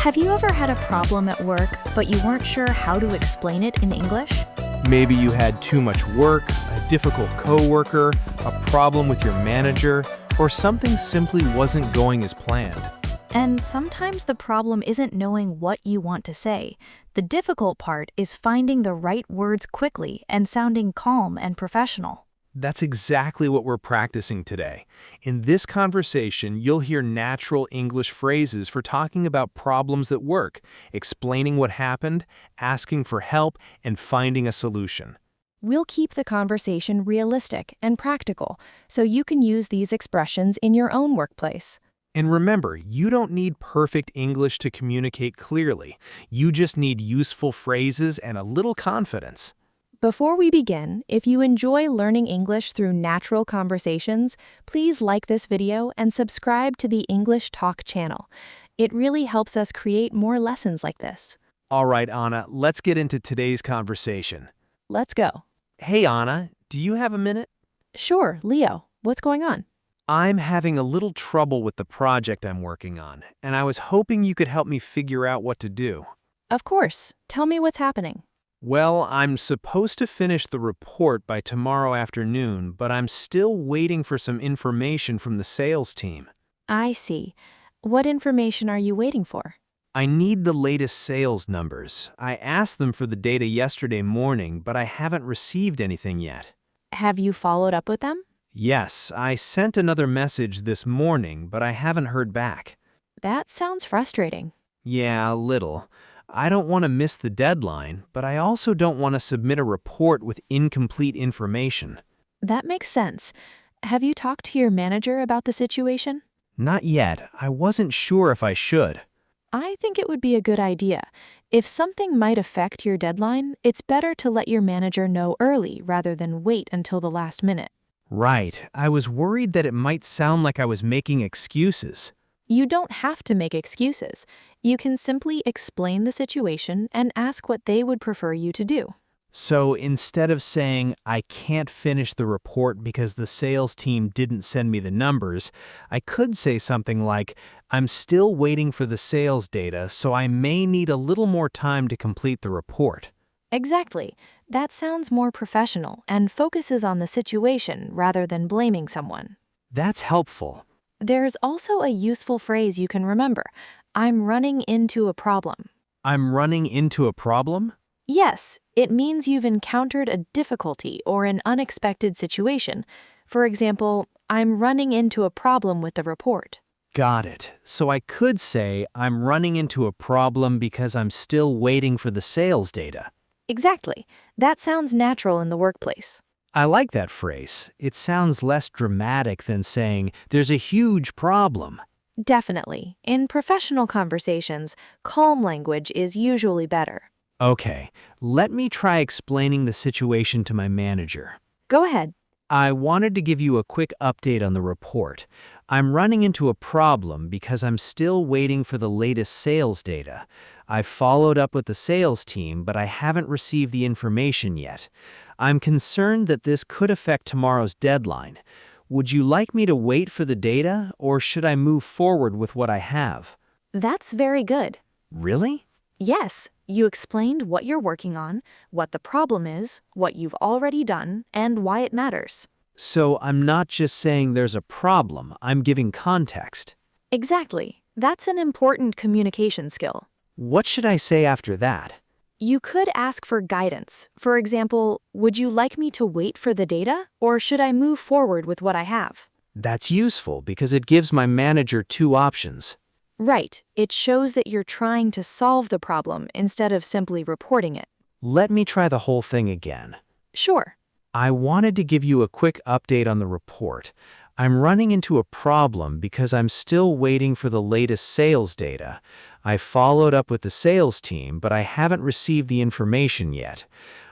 Have you ever had a problem at work, but you weren't sure how to explain it in English? Maybe you had too much work, a difficult coworker, a problem with your manager, or something simply wasn't going as planned. And sometimes the problem isn't knowing what you want to say. The difficult part is finding the right words quickly and sounding calm and professional. That's exactly what we're practicing today. In this conversation, you'll hear natural English phrases for talking about problems at work, explaining what happened, asking for help, and finding a solution. We'll keep the conversation realistic and practical, so you can use these expressions in your own workplace. And remember, you don't need perfect English to communicate clearly. You just need useful phrases and a little confidence. Before we begin, if you enjoy learning English through natural conversations, please like this video and subscribe to the English Talk channel. It really helps us create more lessons like this. All right, Anna, let's get into today's conversation. Let's go. Hey, Anna, do you have a minute? Sure, Leo, what's going on? I'm having a little trouble with the project I'm working on, and I was hoping you could help me figure out what to do. Of course. Tell me what's happening. Well, I'm supposed to finish the report by tomorrow afternoon, but I'm still waiting for some information from the sales team. I see. What information are you waiting for? I need the latest sales numbers. I asked them for the data yesterday morning, but I haven't received anything yet. Have you followed up with them? Yes, I sent another message this morning, but I haven't heard back. That sounds frustrating. Yeah, a little. I don't want to miss the deadline, but I also don't want to submit a report with incomplete information. That makes sense. Have you talked to your manager about the situation? Not yet. I wasn't sure if I should. I think it would be a good idea. If something might affect your deadline, it's better to let your manager know early rather than wait until the last minute. Right. I was worried that it might sound like I was making excuses. You don't have to make excuses. You can simply explain the situation and ask what they would prefer you to do. So instead of saying, I can't finish the report because the sales team didn't send me the numbers, I could say something like, I'm still waiting for the sales data, so I may need a little more time to complete the report. Exactly. That sounds more professional and focuses on the situation rather than blaming someone. That's helpful. There's also a useful phrase you can remember. I'm running into a problem. I'm running into a problem? Yes, it means you've encountered a difficulty or an unexpected situation. For example, I'm running into a problem with the report. Got it. So I could say I'm running into a problem because I'm still waiting for the sales data. Exactly. That sounds natural in the workplace. I like that phrase. It sounds less dramatic than saying, there's a huge problem. Definitely. In professional conversations, calm language is usually better. Okay, let me try explaining the situation to my manager. Go ahead. I wanted to give you a quick update on the report. I'm running into a problem because I'm still waiting for the latest sales data. I followed up with the sales team, but I haven't received the information yet. I'm concerned that this could affect tomorrow's deadline. Would you like me to wait for the data, or should I move forward with what I have? That's very good. Really? Yes, you explained what you're working on, what the problem is, what you've already done, and why it matters. So I'm not just saying there's a problem, I'm giving context. Exactly. That's an important communication skill. What should I say after that? You could ask for guidance. For example, would you like me to wait for the data, or should I move forward with what I have? That's useful because it gives my manager two options. Right. It shows that you're trying to solve the problem instead of simply reporting it. Let me try the whole thing again. Sure. I wanted to give you a quick update on the report. I'm running into a problem because I'm still waiting for the latest sales data. I followed up with the sales team, but I haven't received the information yet.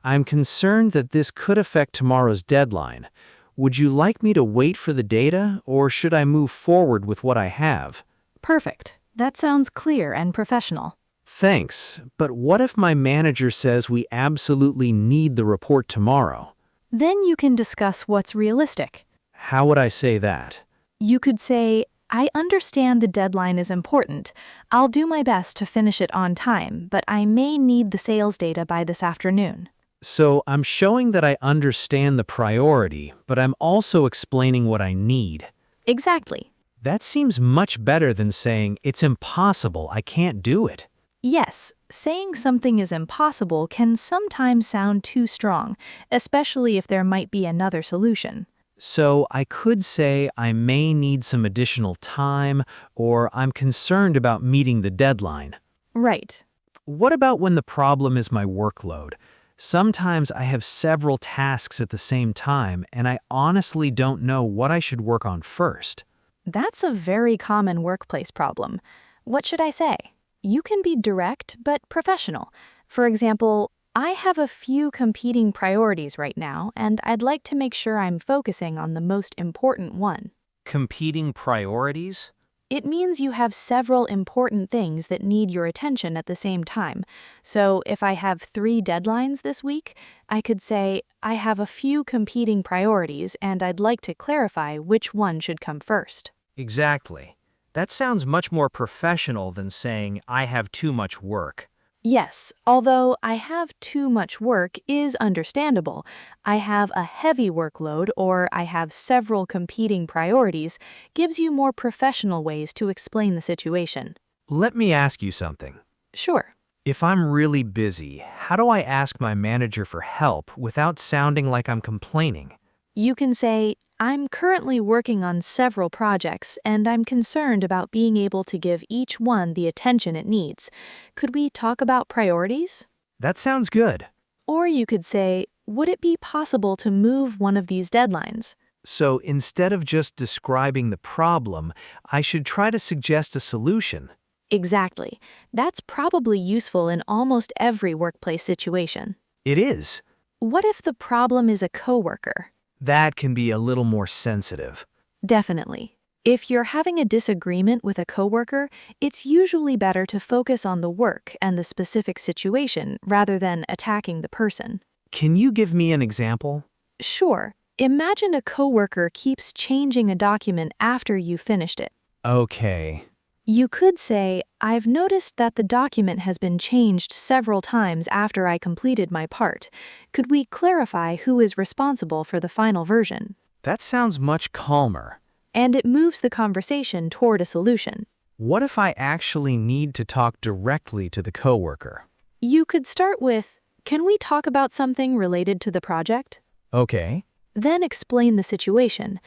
I'm concerned that this could affect tomorrow's deadline. Would you like me to wait for the data, or should I move forward with what I have? Perfect. That sounds clear and professional. Thanks, but what if my manager says we absolutely need the report tomorrow? Then you can discuss what's realistic. How would I say that? You could say, I understand the deadline is important. I'll do my best to finish it on time, but I may need the sales data by this afternoon. So I'm showing that I understand the priority, but I'm also explaining what I need. Exactly. That seems much better than saying, it's impossible, I can't do it. Yes, saying something is impossible can sometimes sound too strong, especially if there might be another solution. So I could say I may need some additional time, or I'm concerned about meeting the deadline. Right. What about when the problem is my workload? Sometimes I have several tasks at the same time, and I honestly don't know what I should work on first. That's a very common workplace problem. What should I say? You can be direct but professional. For example, I have a few competing priorities right now, and I'd like to make sure I'm focusing on the most important one. Competing priorities? It means you have several important things that need your attention at the same time. So if I have 3 deadlines this week, I could say, I have a few competing priorities and I'd like to clarify which one should come first. Exactly. That sounds much more professional than saying, I have too much work. Yes, although I have too much work is understandable. I have a heavy workload or I have several competing priorities gives you more professional ways to explain the situation. Let me ask you something. Sure. If I'm really busy, how do I ask my manager for help without sounding like I'm complaining? You can say, I'm currently working on several projects and I'm concerned about being able to give each one the attention it needs. Could we talk about priorities? That sounds good. Or you could say, would it be possible to move one of these deadlines? So instead of just describing the problem, I should try to suggest a solution. Exactly. That's probably useful in almost every workplace situation. It is. What if the problem is a coworker? That can be a little more sensitive. Definitely. If you're having a disagreement with a coworker, it's usually better to focus on the work and the specific situation rather than attacking the person. Can you give me an example? Sure. Imagine a coworker keeps changing a document after you finished it. Okay. You could say, I've noticed that the document has been changed several times after I completed my part. Could we clarify who is responsible for the final version? That sounds much calmer. And it moves the conversation toward a solution. What if I actually need to talk directly to the coworker? You could start with, can we talk about something related to the project? Okay. Then explain the situation.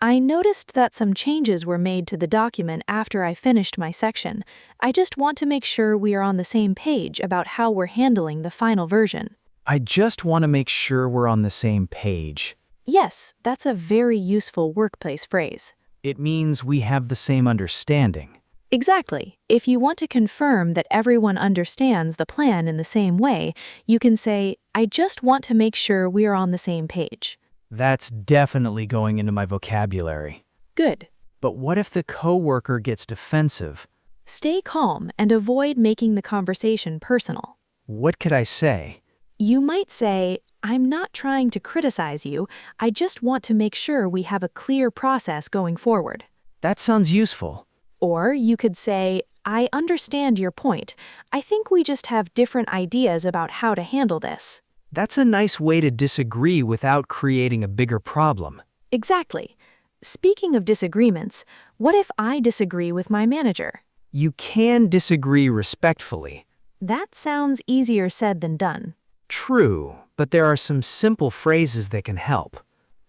I noticed that some changes were made to the document after I finished my section. I just want to make sure we are on the same page about how we're handling the final version. I just want to make sure we're on the same page. Yes, that's a very useful workplace phrase. It means we have the same understanding. Exactly. If you want to confirm that everyone understands the plan in the same way, you can say, I just want to make sure we are on the same page. That's definitely going into my vocabulary. Good. But what if the coworker gets defensive? Stay calm and avoid making the conversation personal. What could I say? You might say, I'm not trying to criticize you, I just want to make sure we have a clear process going forward. That sounds useful. Or you could say, I understand your point. I think we just have different ideas about how to handle this. That's a nice way to disagree without creating a bigger problem. Exactly. Speaking of disagreements, what if I disagree with my manager? You can disagree respectfully. That sounds easier said than done. True, but there are some simple phrases that can help.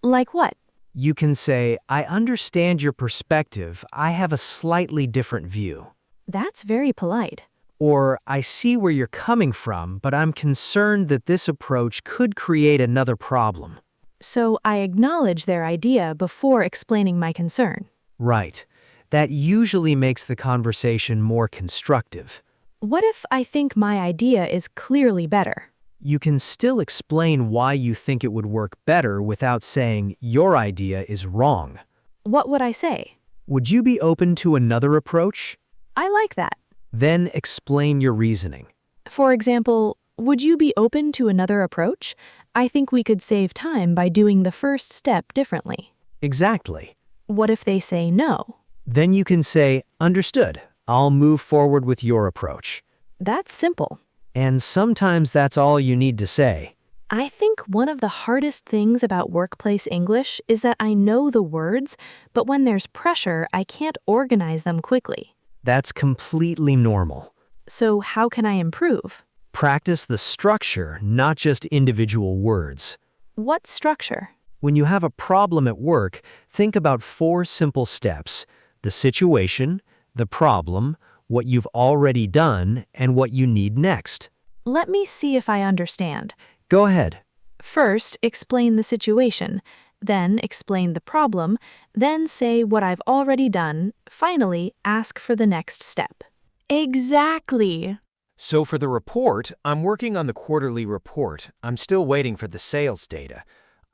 Like what? You can say, I understand your perspective, I have a slightly different view. That's very polite. Or, I see where you're coming from, but I'm concerned that this approach could create another problem. So I acknowledge their idea before explaining my concern. Right. That usually makes the conversation more constructive. What if I think my idea is clearly better? You can still explain why you think it would work better without saying your idea is wrong. What would I say? Would you be open to another approach? I like that. Then explain your reasoning. For example, would you be open to another approach? I think we could save time by doing the first step differently. Exactly. What if they say no? Then you can say, understood, I'll move forward with your approach. That's simple. And sometimes that's all you need to say. I think one of the hardest things about workplace English is that I know the words, but when there's pressure, I can't organize them quickly. That's completely normal. So how can I improve? Practice the structure, not just individual words. What structure? When you have a problem at work, think about 4 simple steps: the situation, the problem, what you've already done, and what you need next. Let me see if I understand. Go ahead. First, explain the situation, then explain the problem, then say what I've already done, finally, ask for the next step. Exactly. So for the report, I'm working on the quarterly report. I'm still waiting for the sales data.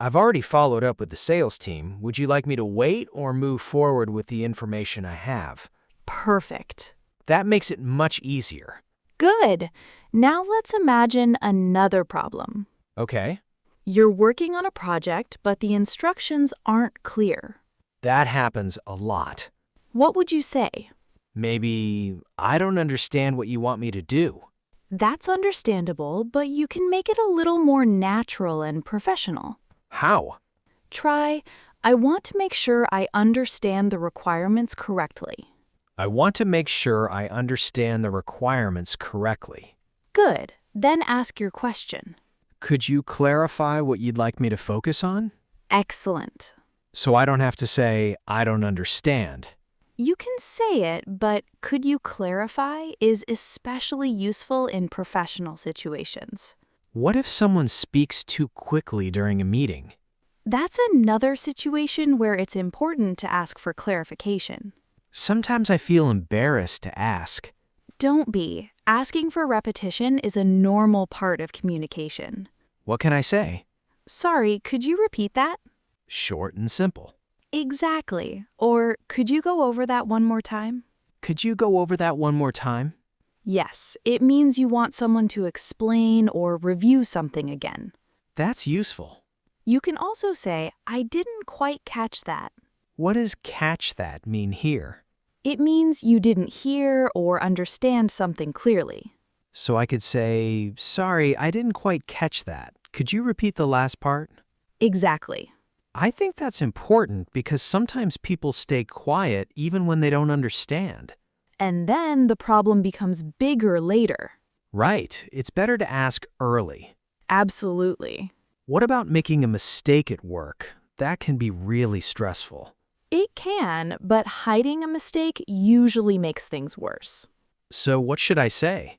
I've already followed up with the sales team. Would you like me to wait or move forward with the information I have? Perfect. That makes it much easier. Good. Now let's imagine another problem. Okay, You're working on a project, but the instructions aren't clear. that happens a lot. What would you say? Maybe I don't understand what you want me to do. That's understandable, but you can make it a little more natural and professional. How? Try, I want to make sure I understand the requirements correctly. I want to make sure I understand the requirements correctly. Good. Then ask your question. Could you clarify what you'd like me to focus on? Excellent. So I don't have to say, I don't understand. You can say it, but could you clarify is especially useful in professional situations. What if someone speaks too quickly during a meeting? That's another situation where it's important to ask for clarification. Sometimes I feel embarrassed to ask. Don't be. Asking for repetition is a normal part of communication. What can I say? Sorry, could you repeat that? Short and simple. Exactly. Or could you go over that one more time? Could you go over that one more time? Yes, it means you want someone to explain or review something again. That's useful. You can also say, I didn't quite catch that. What does catch that mean here? It means you didn't hear or understand something clearly. So I could say, sorry, I didn't quite catch that. Could you repeat the last part? Exactly. I think that's important because sometimes people stay quiet even when they don't understand. And then the problem becomes bigger later. Right, it's better to ask early. Absolutely. What about making a mistake at work? That can be really stressful. It can, but hiding a mistake usually makes things worse. So what should I say?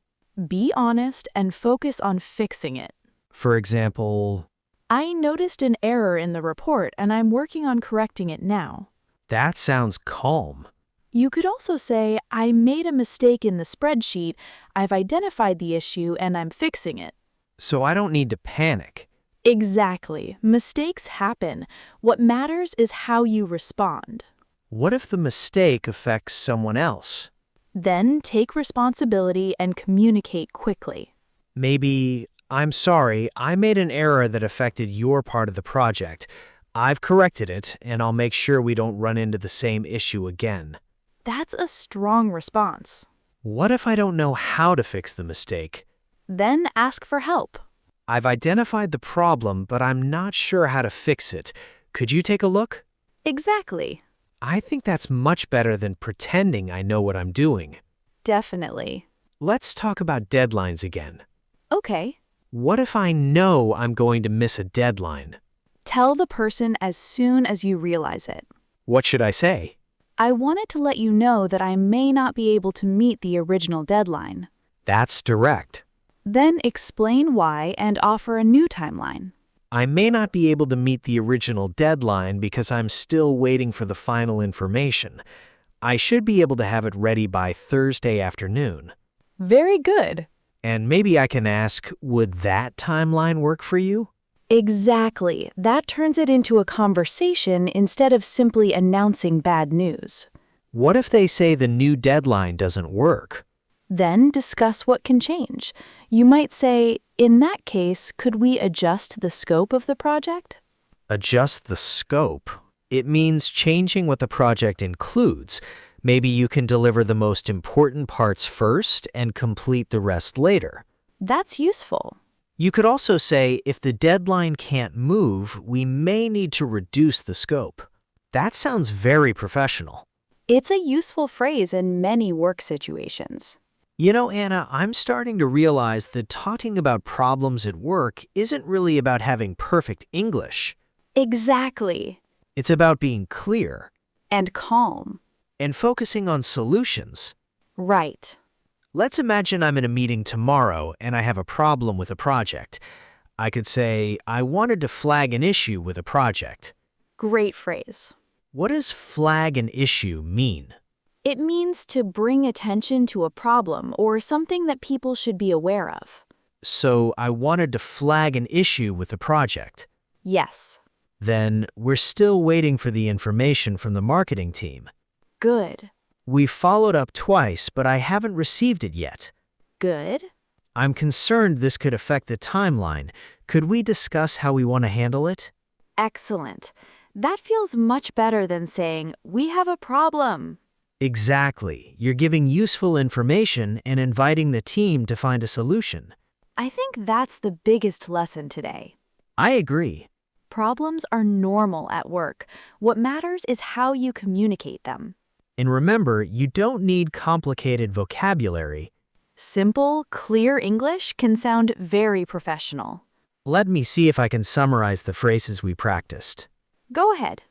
Be honest and focus on fixing it. For example, I noticed an error in the report and I'm working on correcting it now. that sounds calm. You could also say, I made a mistake in the spreadsheet, I've identified the issue and I'm fixing it. So I don't need to panic. Exactly. Mistakes happen. What matters is how you respond. What if the mistake affects someone else? Then take responsibility and communicate quickly. Maybe, I'm sorry, I made an error that affected your part of the project. I've corrected it, and I'll make sure we don't run into the same issue again. That's a strong response. What if I don't know how to fix the mistake? Then ask for help. I've identified the problem, but I'm not sure how to fix it. Could you take a look? Exactly. I think that's much better than pretending I know what I'm doing. Definitely. Let's talk about deadlines again. Okay. What if I know I'm going to miss a deadline? Tell the person as soon as you realize it. What should I say? I wanted to let you know that I may not be able to meet the original deadline. That's direct. Then explain why and offer a new timeline. I may not be able to meet the original deadline because I'm still waiting for the final information. I should be able to have it ready by Thursday afternoon. Very good. And maybe I can ask, would that timeline work for you? Exactly. That turns it into a conversation instead of simply announcing bad news. What if they say the new deadline doesn't work? Then discuss what can change. You might say, in that case, could we adjust the scope of the project? Adjust the scope. It means changing what the project includes. Maybe you can deliver the most important parts first and complete the rest later. That's useful. You could also say, if the deadline can't move, we may need to reduce the scope. That sounds very professional. It's a useful phrase in many work situations. You know, Anna, I'm starting to realize that talking about problems at work isn't really about having perfect English. Exactly. It's about being clear And calm. and focusing on solutions. Right. Let's imagine I'm in a meeting tomorrow and I have a problem with a project. I could say, I wanted to flag an issue with a project. Great phrase. What does flag an issue mean? It means to bring attention to a problem or something that people should be aware of. So I wanted to flag an issue with a project. Yes. Then we're still waiting for the information from the marketing team. Good. We followed up twice, but I haven't received it yet. Good. I'm concerned this could affect the timeline. Could we discuss how we want to handle it? Excellent. That feels much better than saying, we have a problem. Exactly. You're giving useful information and inviting the team to find a solution. I think that's the biggest lesson today. I agree. Problems are normal at work. What matters is how you communicate them. And remember, you don't need complicated vocabulary. Simple, clear English can sound very professional. Let me see if I can summarize the phrases we practiced. Go ahead.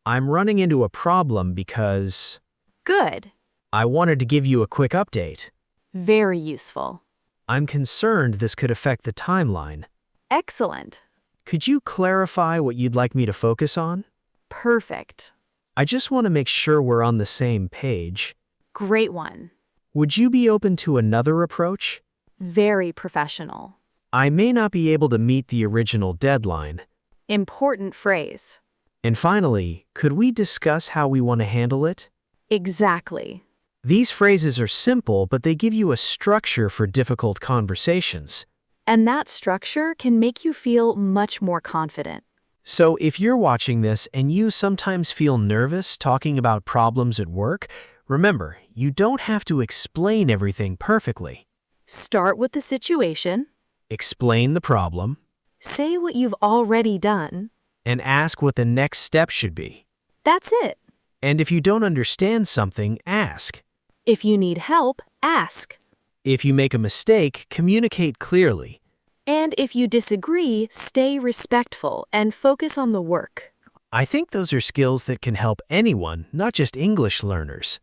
I'm running into a problem because Good. I wanted to give you a quick update. Very useful. I'm concerned this could affect the timeline. Excellent. Could you clarify what you'd like me to focus on? Perfect. I just want to make sure we're on the same page. Great one. Would you be open to another approach? Very professional. I may not be able to meet the original deadline. Important phrase. And finally, could we discuss how we want to handle it? Exactly. These phrases are simple, but they give you a structure for difficult conversations. And that structure can make you feel much more confident. So if you're watching this and you sometimes feel nervous talking about problems at work, remember, you don't have to explain everything perfectly. Start with the situation. Explain the problem, Say what you've already done. and ask what the next step should be. That's it. And if you don't understand something, ask. If you need help, ask. If you make a mistake, communicate clearly. And if you disagree, stay respectful and focus on the work. I think those are skills that can help anyone, not just English learners.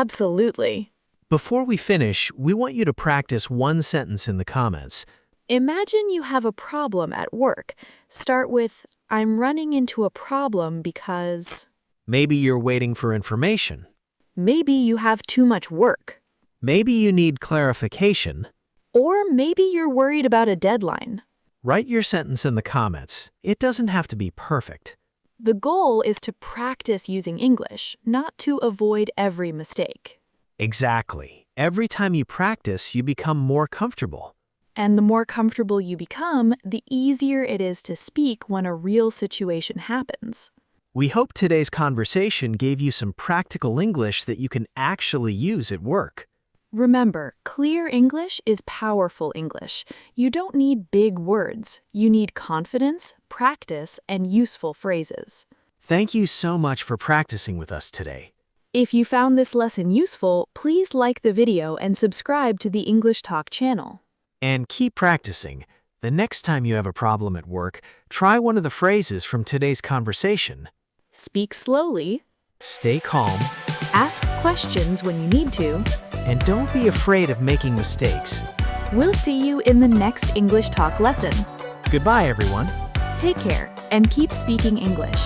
Absolutely. Before we finish, we want you to practice one sentence in the comments. Imagine you have a problem at work. Start with, I'm running into a problem because... Maybe you're waiting for information. Maybe you have too much work. Maybe you need clarification. Or maybe you're worried about a deadline. Write your sentence in the comments. It doesn't have to be perfect. The goal is to practice using English, not to avoid every mistake. Exactly. Every time you practice, you become more comfortable. And the more comfortable you become, the easier it is to speak when a real situation happens. We hope today's conversation gave you some practical English that you can actually use at work. Remember, clear English is powerful English. You don't need big words. You need confidence, practice, and useful phrases. Thank you so much for practicing with us today. If you found this lesson useful, please like the video and subscribe to the English Talk channel. And keep practicing. The next time you have a problem at work, try one of the phrases from today's conversation. Speak slowly, Stay calm, ask questions when you need to. and don't be afraid of making mistakes. We'll see you in the next English Talk lesson. Goodbye, everyone. Take care and keep speaking English.